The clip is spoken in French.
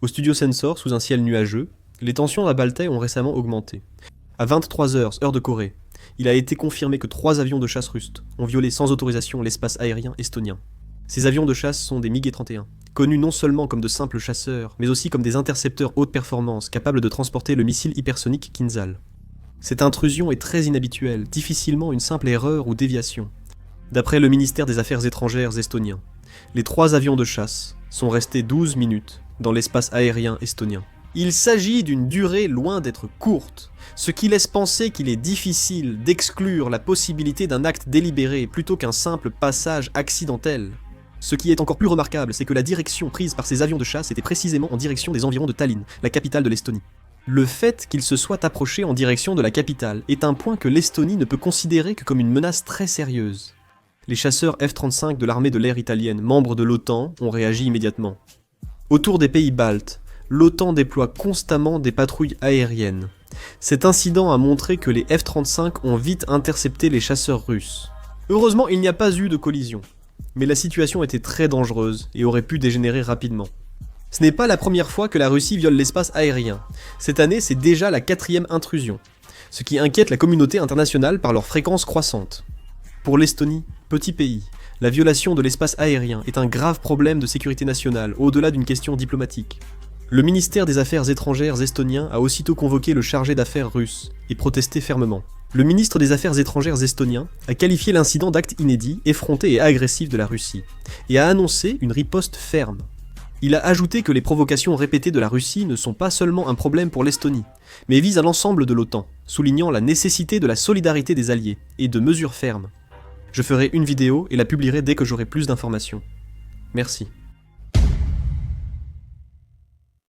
Au studio Sensor, sous un ciel nuageux, les tensions à Baltaï ont récemment augmenté. À 23h, heure de Corée, il a été confirmé que 3 avions de chasse russes ont violé sans autorisation l'espace aérien estonien. Ces avions de chasse sont des MiG-31, connus non seulement comme de simples chasseurs, mais aussi comme des intercepteurs haute performance capables de transporter le missile hypersonique Kinzhal. Cette intrusion est très inhabituelle, difficilement une simple erreur ou déviation. D'après le ministère des Affaires étrangères estonien, les 3 avions de chasse sont restés 12 minutes dans l'espace aérien estonien. Il s'agit d'une durée loin d'être courte, ce qui laisse penser qu'il est difficile d'exclure la possibilité d'un acte délibéré plutôt qu'un simple passage accidentel. Ce qui est encore plus remarquable, c'est que la direction prise par ces avions de chasse était précisément en direction des environs de Tallinn, la capitale de l'Estonie. Le fait qu'ils se soient approchés en direction de la capitale est un point que l'Estonie ne peut considérer que comme une menace très sérieuse. Les chasseurs F-35 de l'armée de l'air italienne, membres de l'OTAN, ont réagi immédiatement. Autour des pays baltes, l'OTAN déploie constamment des patrouilles aériennes. Cet incident a montré que les F-35 ont vite intercepté les chasseurs russes. Heureusement, il n'y a pas eu de collision, mais la situation était très dangereuse et aurait pu dégénérer rapidement. Ce n'est pas la première fois que la Russie viole l'espace aérien. Cette année, c'est déjà la 4e intrusion, ce qui inquiète la communauté internationale par leur fréquence croissante. Pour l'Estonie, petit pays, la violation de l'espace aérien est un grave problème de sécurité nationale, au-delà d'une question diplomatique. Le ministère des Affaires étrangères estonien a aussitôt convoqué le chargé d'affaires russe et protesté fermement. Le ministre des Affaires étrangères estonien a qualifié l'incident d'acte inédit, effronté et agressif de la Russie, et a annoncé une riposte ferme. Il a ajouté que les provocations répétées de la Russie ne sont pas seulement un problème pour l'Estonie, mais visent à l'ensemble de l'OTAN, soulignant la nécessité de la solidarité des alliés et de mesures fermes. Je ferai une vidéo et la publierai dès que j'aurai plus d'informations. Merci.